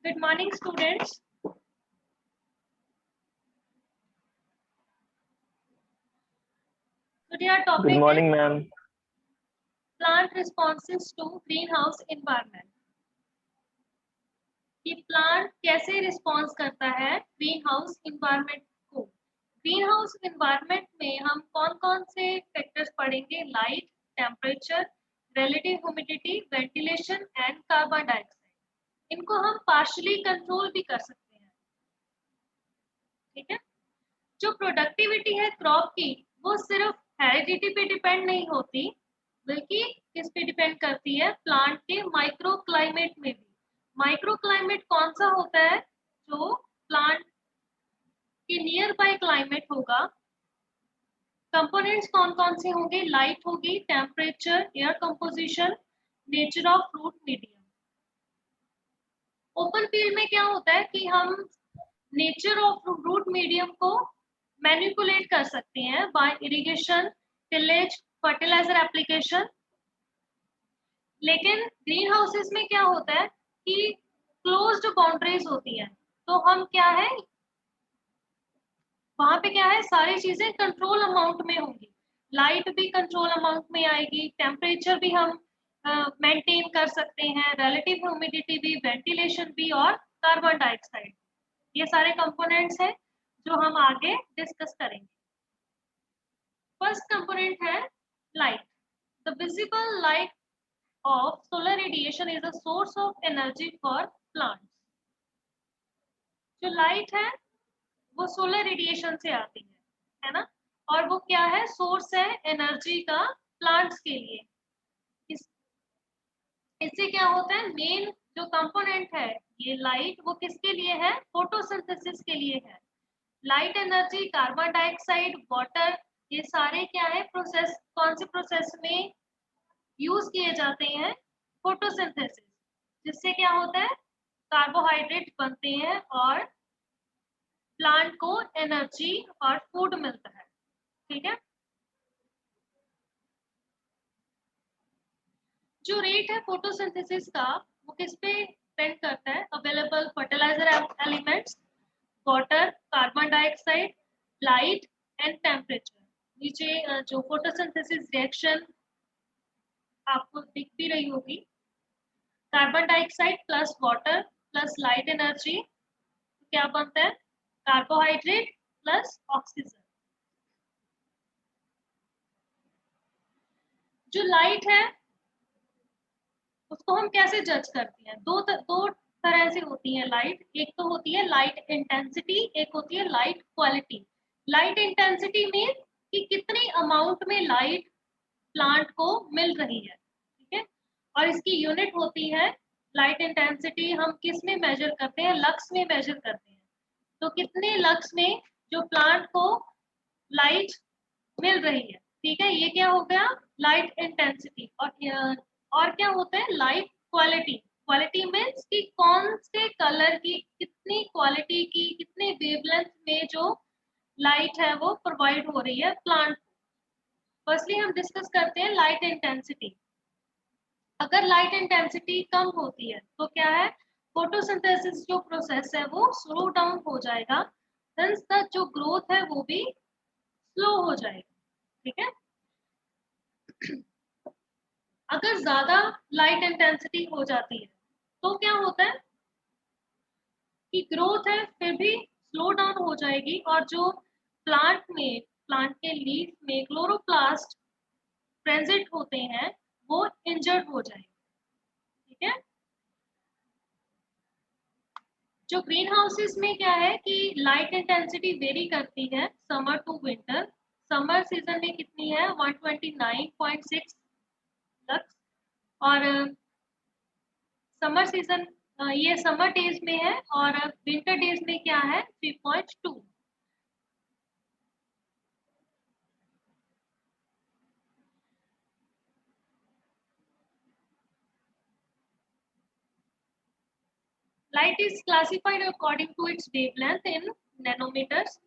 Good morning, students. Today our Good topic morning, is ma'am. plant responses to greenhouse environment. कि plant कैसे response करता है green house environment को। Green house environment में हम कौन कौन से फैक्टर्स पढ़ेंगे? Light, temperature, relative humidity, ventilation and carbon dioxide. इनको हम पार्शियली कंट्रोल भी कर सकते हैं। ठीक है। जो प्रोडक्टिविटी है क्रॉप की वो सिर्फ हेरिडिटी पे डिपेंड नहीं होती, बल्कि किस पे डिपेंड करती है? प्लांट के माइक्रो क्लाइमेट में भी। माइक्रो क्लाइमेट कौन सा होता है? जो प्लांट के नियर बाय क्लाइमेट होगा। कंपोनेंट्स कौन कौन से होंगे? लाइट होगी, temperature, air composition, nature of root medium. Open field में क्या होता है कि हम नेचर ऑफ रूट मीडियम को मैनिपुलेट कर सकते हैं by irrigation, tillage, fertiliser application. लेकिन ग्रीन हाउसेस में क्या होता है कि क्लोज्ड बाउंड्रीज होती हैं, तो हम क्या है वहां पे क्या है सारी चीजें कंट्रोल अमाउंट में होंगी। लाइट भी कंट्रोल अमाउंट में आएगी, टेम्परेचर भी हम मेंटेन कर सकते हैं, रिलेटिव ह्यूमिडिटी भी, वेंटिलेशन भी और कार्बन डाइऑक्साइड। ये सारे कंपोनेंट्स हैं जो हम आगे डिस्कस करेंगे। फर्स्ट कंपोनेंट है light. The visible light of solar radiation is a source of energy for plants. जो लाइट है वो सोलर रेडिएशन से आती है ना? और वो क्या है? सोर्स है एनर्जी का प्लांट्स के लिए। इससे क्या होता है? मेन जो कंपोनेंट है ये लाइट, वो किसके लिए है? फोटोसिंथेसिस के लिए है। Light energy, carbon dioxide, water, ये सारे क्या है प्रोसेस, कौन से प्रोसेस में यूज किए जाते हैं? फोटोसिंथेसिस। जिससे क्या होता है? कार्बोहाइड्रेट बनते हैं और प्लांट को एनर्जी और फूड मिलता है। ठीक है। जो रेट है फोटोसिंथेसिस का वो किस पे डिपेंड करता है? Available fertiliser elements, water, carbon dioxide, light and temperature. नीचे जो फोटोसिंथेसिस रिएक्शन आपको दिख भी रही होगी, carbon dioxide plus water plus light energy, क्या बनता है? Carbohydrate plus oxygen. जो लाइट है उसको हम कैसे जज करते हैं? दो तरह से होती है लाइट। एक तो होती है लाइट इंटेंसिटी, एक होती है light quality. Light intensity mean कि कितनी अमाउंट में लाइट प्लांट को मिल रही है। ठीक है। और इसकी यूनिट होती है लाइट इंटेंसिटी। हम किस में मेजर करते हैं? लक्स में मेजर करते हैं। तो कितने लक्स में जो प्लांट को लाइट मिल रही है। ठीक है। ये क्या हो गया? Light intensity. और क्या होता है? Light quality. क्वालिटी मीन्स कि कौन से कलर की, कितनी क्वालिटी की, कितने वेवलेंथ में जो लाइट है वो प्रोवाइड हो रही है प्लांट को। फर्स्टली हम डिस्कस करते हैं लाइट इंटेंसिटी। अगर लाइट इंटेंसिटी कम होती है तो क्या है? फोटोसिंथेसिस जो प्रोसेस है वो स्लो डाउन हो जाएगा, हेंस द जो ग्रोथ है वो भी स्लो हो जाएगा। ठीक है। अगर ज्यादा लाइट इंटेंसिटी हो जाती है तो क्या होता है कि ग्रोथ है फिर भी स्लो डाउन हो जाएगी, और जो प्लांट के लीफ में क्लोरोप्लास्ट प्रेजेंट होते हैं वो इंजर्ड हो जाएंगे। ठीक है। जो ग्रीन हाउसेस में क्या है कि लाइट इंटेंसिटी वेरी करती है summer to winter. Summer season में कितनी है? 129.6 लक्स। और समर सीजन ये समर डेज में है, और विंटर डेज में क्या है? 3.2। Light is classified according to its wavelength in nanometres.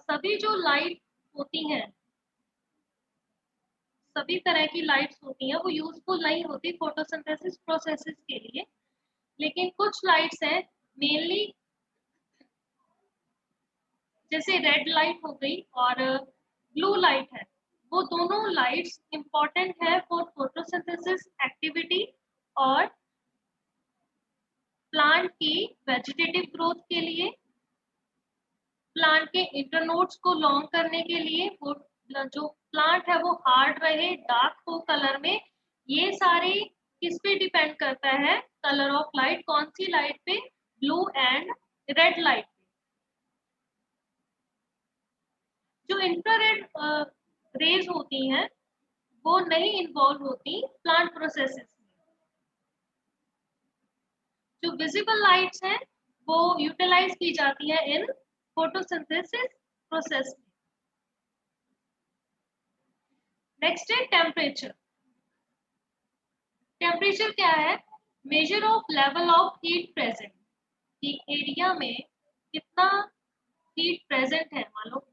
सभी जो लाइट होती हैं, सभी तरह की लाइट्स होती हैं वो यूजफुल नहीं होती फोटोसिंथेसिस प्रोसेसेस के लिए। लेकिन कुछ लाइट्स हैं मेनली, जैसे रेड लाइट हो गई और ब्लू लाइट है, वो दोनों लाइट्स इंपॉर्टेंट है फॉर फोटोसिंथेसिस एक्टिविटी और प्लांट की वेजिटेटिव ग्रोथ के लिए, प्लांट के इंटरनोड्स को लॉन्ग करने के लिए, वो जो प्लांट है वो हार्ड रहे, डार्क हो कलर में, ये सारे किस पे डिपेंड करता है, कलर ऑफ लाइट, कौन सी लाइट पे, ब्लू एंड रेड लाइट पे। जो इंफ्रारेड रेज होती हैं वो नहीं इन्वॉल्व होती प्लांट प्रोसेसेस में। जो विजिबल लाइट्स हैं वो यूटिलाइज की जाती है इन फोटोसिंथेसिस प्रोसेस में। नेक्स्ट है टेम्परेचर। टेम्परेचर क्या है? Measure of level of heat present, कि एरिया में कितना हीट प्रेजेंट है। मान लो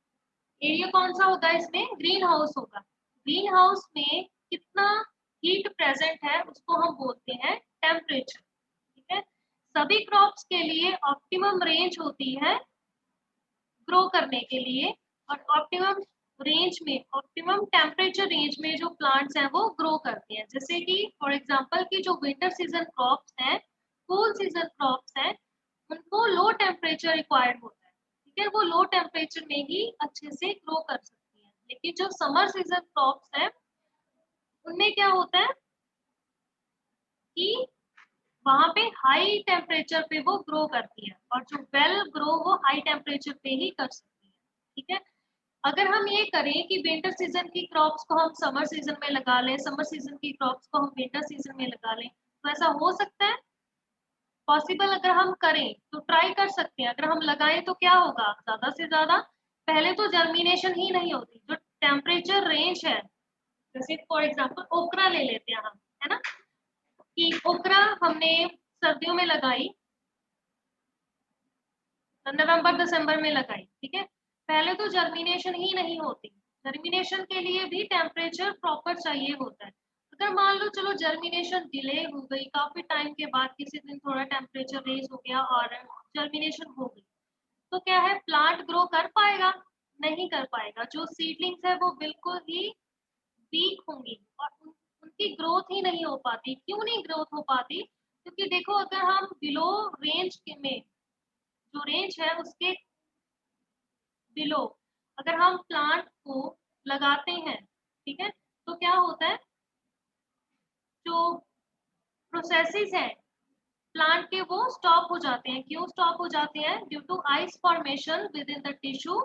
एरिया कौन सा होगा, इसमें ग्रीन हाउस होगा, ग्रीन हाउस में कितना हीट प्रेजेंट है उसको हम बोलते हैं टेम्परेचर। ठीक है, सभी क्रॉप्स के लिए ऑप्टिमम रेंज होती है ग्रो करने के लिए, और ऑप्टिमम रेंज में, ऑप्टिमम टेम्परेचर रेंज में जो प्लांट्स हैं वो ग्रो करते हैं। जैसे कि फॉर एग्जांपल की जो विंटर सीजन क्रॉप्स हैं, कूल सीजन क्रॉप्स हैं, उनको लो टेम्परेचर रिक्वायर्ड होता है। ठीक है, वो लो टेम्परेचर में ही अच्छे से ग्रो कर सकती है। लेकिन जो समर सीजन क्रॉप्स हैं उनमें क्या होता है कि वहां पे हाई टेम्परेचर पे वो ग्रो करती है, और जो वेल ग्रो वो हाई टेम्परेचर पे ही कर सकती है। ठीक है, अगर हम ये करें कि विंटर सीजन की क्रॉप्स को हम समर सीजन में लगा लें, समर सीजन की क्रॉप्स को हम विंटर सीजन में लगा लें, तो ऐसा हो सकता है पॉसिबल? अगर हम करें तो ट्राई कर सकते हैं। अगर हम लगाएं तो क्या होगा, ज्यादा से ज्यादा पहले तो जर्मिनेशन ही नहीं होती। जो टेम्परेचर रेंज है, जैसे फॉर एग्जाम्पल ओकरा ले लेते हैं हम, है ना, कि ओकरा हमने सर्दियों में लगाई, नवंबर दिसंबर में लगाई। ठीक है, पहले तो जर्मिनेशन ही नहीं होती। जर्मिनेशन के लिए भी टेम्परेचर प्रॉपर चाहिए होता है। अगर मान लो चलो जर्मिनेशन डिले हो गई, काफी टाइम के बाद किसी दिन थोड़ा टेम्परेचर रेज हो गया और जर्मिनेशन हो गई, तो क्या है, प्लांट ग्रो कर पाएगा? नहीं कर पाएगा। जो सीडलिंग्स है वो बिल्कुल ही वीक होंगी और उनकी ग्रोथ ही नहीं हो पाती। क्यों नहीं ग्रोथ हो पाती? क्योंकि देखो, अगर हम बिलो रेंज में, जो रेंज है उसके बिलो अगर हम प्लांट को लगाते हैं, ठीक है, तो क्या होता है, जो प्रोसेसेस है प्लांट के वो स्टॉप हो जाते हैं। क्यों स्टॉप हो जाते हैं? Due to ice formation within the tissue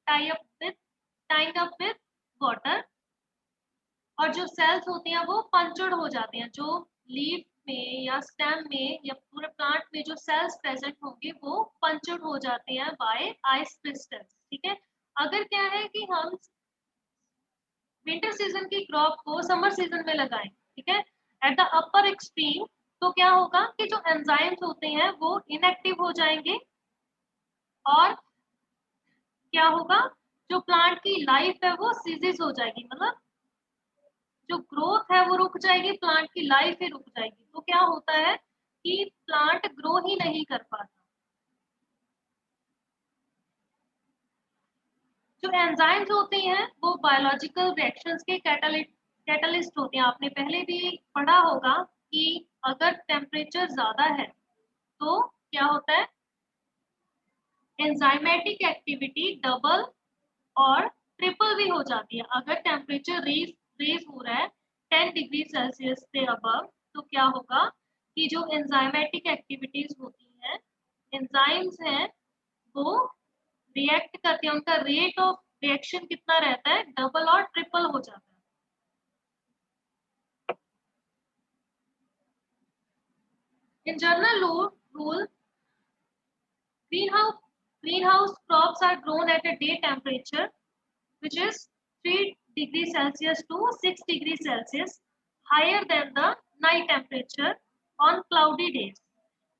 tying up with water, और जो सेल्स होते हैं वो पंचर्ड हो जाते हैं। जो लीफ में या स्टेम में या पूरे प्लांट में जो सेल्स प्रेजेंट होंगे वो पंचर्ड हो जाते हैं बाय आइस क्रिस्टल्स। ठीक है, अगर क्या है कि हम विंटर सीजन की क्रॉप को समर सीजन में लगाएं, ठीक है, एट द अपर एक्सट्रीम, तो क्या होगा कि जो एंजाइम्स होते हैं वो इनएक्टिव हो जाएंगे, और क्या होगा, जो प्लांट की लाइफ है वो सीजेस हो जाएगी, मतलब जो ग्रोथ है वो रुक जाएगी, प्लांट की लाइफ ही रुक जाएगी। तो क्या होता है कि प्लांट ग्रो ही नहीं कर पाता। जो एंजाइम्स होते हैं वो बायोलॉजिकल रिएक्शंस के कैटलिस्ट होते हैं। आपने पहले भी पढ़ा होगा कि अगर टेम्परेचर ज्यादा है तो क्या होता है, एंजाइमेटिक एक्टिविटी डबल और ट्रिपल भी हो जाती है। अगर टेम्परेचर रेज रेज हो रहा है 10 डिग्री सेल्सियस से अबव, तो क्या होगा कि जो एंजाइमेटिक एक्टिविटीज होती हैं, एंजाइम्स हैं, वो रिएक्ट करते हैं, उनका रेट ऑफ रिएक्शन कितना रहता है, डबल और ट्रिपल हो जाता है। In general rule, greenhouse greenhouse crops are grown at a day temperature which is 3 degrees Celsius to 6 degrees Celsius higher than the night temperature on cloudy days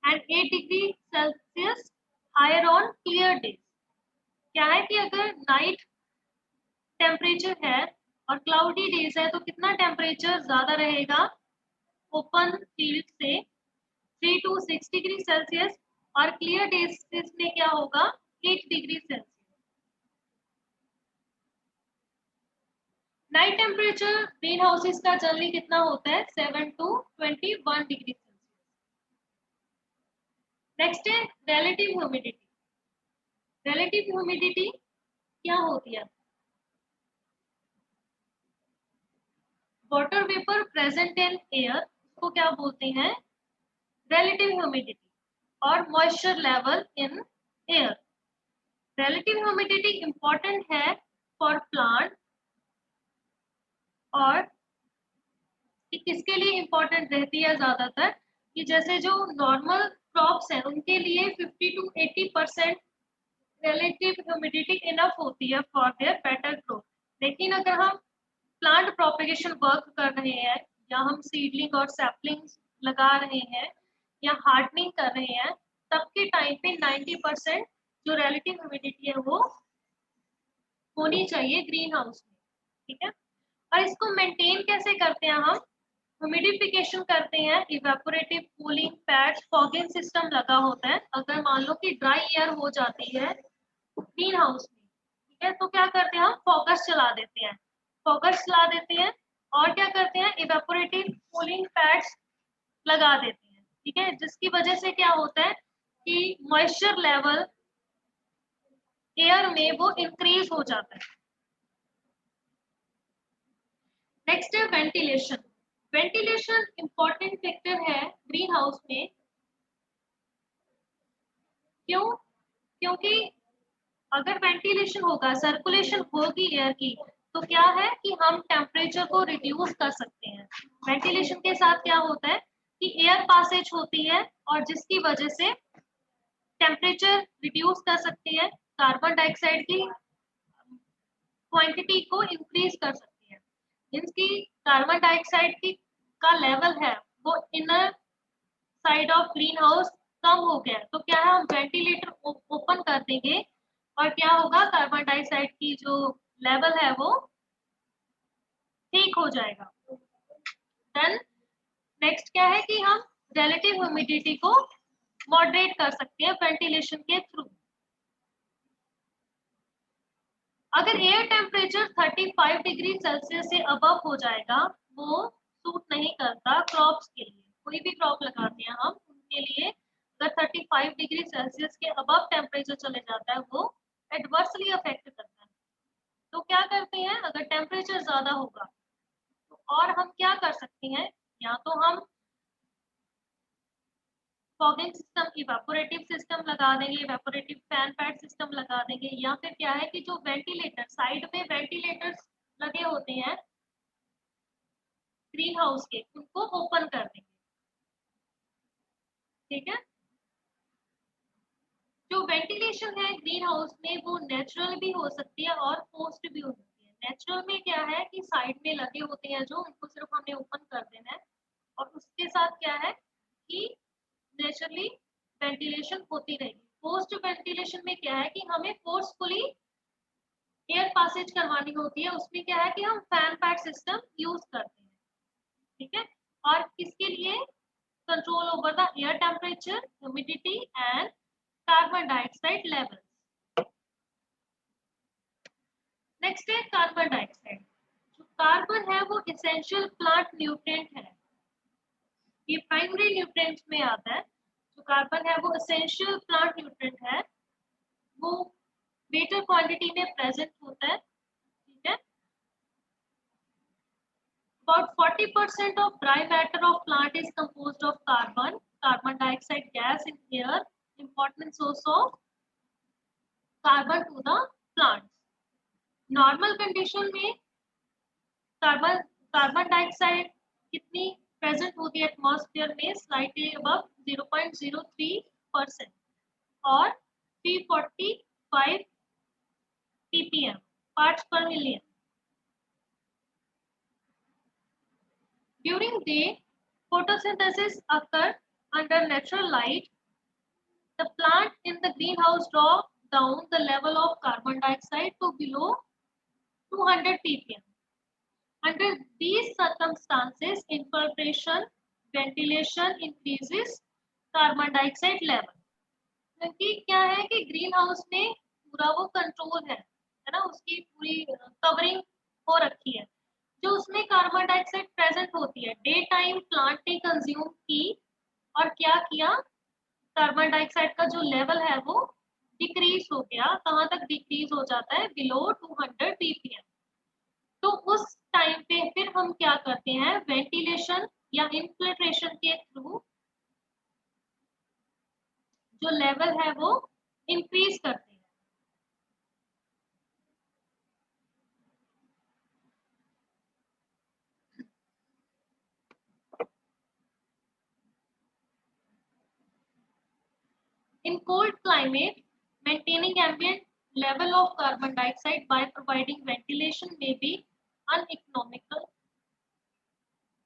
and 8 degrees Celsius higher on clear days। क्या है कि अगर night temperature है और cloudy days है तो कितना temperature ज्यादा रहेगा ओपन फील्ड से, 3 to 6 डिग्री सेल्सियस, और क्लियर डेज में क्या होगा 8 degree Celsius. Night temperature green houses का जनरली कितना होता है 7 to 21 डिग्री सेल्सियस। नेक्स्ट है रिलेटिव ह्यूमिडिटी। रिलेटिव ह्यूमिडिटी क्या होती है? Water vapour present in air को क्या बोलते हैं? Relative humidity. और moisture level in air. Relative humidity important है फॉर प्लांट, और किसके लिए इंपॉर्टेंट रहती है ज्यादातर कि जैसे जो नॉर्मल क्रॉप्स हैं उनके लिए 50 to 80% रिलेटिव ह्यूमिडिटी इनफ होती है फॉर देयर बेटर ग्रोथ। लेकिन अगर हम प्लांट प्रोपेगेशन वर्क कर रहे हैं, या हम सीडलिंग और सैपलिंग्स लगा रहे हैं, या हार्डनिंग कर रहे हैं, तब के टाइम पे 90% जो रिलेटिव ह्यूमिडिटी है वो होनी चाहिए ग्रीन हाउस में। ठीक है, और इसको मेंटेन कैसे करते हैं? हम ह्यूमिडिफिकेशन करते हैं, evaporative cooling pads, fogging system लगा होता है। अगर मान लो कि ड्राई एयर हो जाती है ग्रीन हाउस में, ठीक है, तो क्या करते हैं? हम फॉगर्स चला देते हैं, और क्या करते हैं? इवेपोरेटिव कूलिंग पैड्स लगा देते हैं। ठीक है, जिसकी वजह से क्या होता है कि मॉइस्चर लेवल एयर में वो इंक्रीज हो जाता है। नेक्स्ट है वेंटिलेशन। वेंटिलेशन इंपॉर्टेंट फैक्टर है ग्रीन हाउस में। क्यों? क्योंकि अगर वेंटिलेशन होगा, सर्कुलेशन होगी एयर की, तो क्या है कि हम टेम्परेचर को रिड्यूस कर सकते हैं। वेंटिलेशन के साथ क्या होता है कि एयर पासेज होती है, और जिसकी वजह से टेम्परेचर रिड्यूस कर सकती है, कार्बन डाइऑक्साइड की क्वांटिटी को इंक्रीज कर सकती है। मींस की कार्बन डाइऑक्साइड की का लेवल है वो inner side of green house कम हो गया, तो क्या है हम वेंटिलेटर ओपन कर देंगे, और क्या होगा कार्बन डाइऑक्साइड की जो लेवल है वो ठीक हो जाएगा। देन नेक्स्ट क्या है कि हम रिलेटिव ह्यूमिडिटी को मॉडरेट कर सकते हैं वेंटिलेशन के थ्रू। अगर एयर टेम्परेचर 35 डिग्री सेल्सियस से अबव हो जाएगा, वो सूट नहीं करता क्रॉप्स के लिए। कोई भी क्रॉप लगाते हैं हम, उनके लिए अगर 35 डिग्री सेल्सियस के अबव टेम्परेचर चले जाता है, वो एडवर्सली अफेक्ट करता है। तो क्या करते हैं? अगर टेम्परेचर ज्यादा होगा तो और हम क्या कर सकते हैं? या तो हम फॉगिंग सिस्टम, इवेपोरेटिव सिस्टम लगा देंगे, इवेपोरेटिव फैन पैड सिस्टम लगा देंगे, या फिर क्या है कि जो वेंटिलेटर साइड में वेंटिलेटर्स लगे होते हैं ग्रीन हाउस के, उनको ओपन कर देंगे। ठीक है, जो वेंटिलेशन है ग्रीन हाउस में वो नेचुरल भी हो सकती है और फोर्स्ड भी हो सकती है। नेचुरल में क्या है कि साइड में लगे होते हैं जो, उनको सिर्फ हमें ओपन कर देना है, और उसके साथ क्या है कि नेचुरली वेंटिलेशन होती रहेगी। फोर्स्ड वेंटिलेशन में क्या है कि हमें फोर्सफुली एयर पासेज करवानी होती है, उसमें क्या है कि हम फैन पैड सिस्टम यूज करते हैं। ठीक है, और किसके लिए? Control over the air temperature, humidity and carbon dioxide level. Next है कार्बन डाइऑक्साइड। जो कार्बन है वो इसेंशियल प्लांट न्यूट्रिएंट है, ये प्राइमरी न्यूट्रिएंट्स में आता है। जो कार्बन है वो इसेंशियल प्लांट न्यूट्रिएंट है, वो ग्रेटर क्वांटिटी में प्रेजेंट होता है। ठीक है, about 40% of dry matter of plant is composed of carbon, carbon dioxide gas in air, important source of carbon to the plants. Normal condition में कार्बन कार्बन डाइऑक्साइड कितनी present होती है atmosphere में? स्लाइटली अबव 0.03% और 345 ppm parts per million. During day, photosynthesis occurs under natural light. The plant in the greenhouse draw down the level of carbon dioxide to below 200 ppm. Under these circumstances, infiltration, ventilation increases carbon dioxide level. क्योंकि क्या है कि green house में पूरा वो control है ना, उसकी पूरी कवरिंग हो रखी है। जो उसमें कार्बन डाइऑक्साइड प्रेजेंट होती है, डे टाइम प्लांट ने कंज्यूम की और क्या किया, कार्बन डाइऑक्साइड का जो लेवल है वो डिक्रीज हो गया। कहाँ तक डिक्रीज हो जाता है, बिलो 200 ppm। तो उस टाइम पे फिर हम क्या करते हैं, वेंटिलेशन या इन्फिल्ट्रेशन के थ्रू जो लेवल है वो इंक्रीज करते हैं। In cold climate, maintaining ambient level of carbon dioxide by providing ventilation may be uneconomical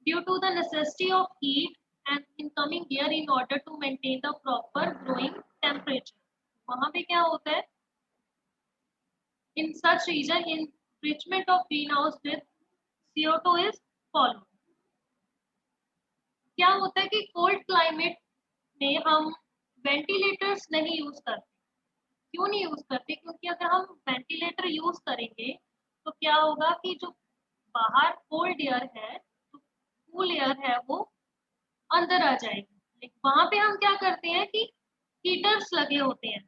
due to the necessity of heat and incoming air in order to maintain the proper growing temperature. वहां पे क्या होता है, in such region enrichment of greenhouse with CO2 is followed। क्या होता है कि cold climate में हम वेंटिलेटर्स नहीं यूज करते। क्यों नहीं यूज करते, क्योंकि अगर हम वेंटिलेटर यूज करेंगे तो क्या होगा कि जो बाहर कोल्ड एयर है, तो कूल एयर है वो अंदर आ जाएगी। वहां पे हम क्या करते हैं कि हीटर्स लगे होते हैं।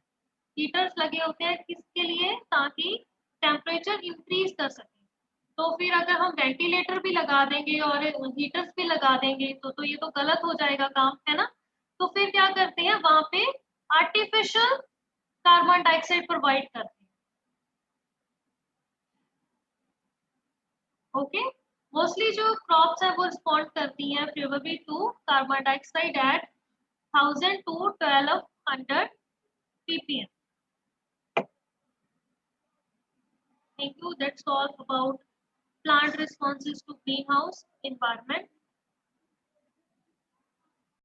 हीटर्स लगे होते हैं किसके लिए, ताकि टेम्परेचर इंक्रीज कर सके। तो फिर अगर हम वेंटिलेटर भी लगा देंगे और हीटर्स भी लगा देंगे तो ये तो गलत हो जाएगा काम, है ना। तो फिर क्या करते हैं, वहां पे आर्टिफिशियल कार्बन डाइऑक्साइड प्रोवाइड करते हैं। ओके, मोस्टली जो क्रॉप्स है वो रिस्पॉन्ड करती हैं favourably to carbon dioxide at 1000 to 1200 ppm। Thank you, that's all about plant responses to greenhouse environment।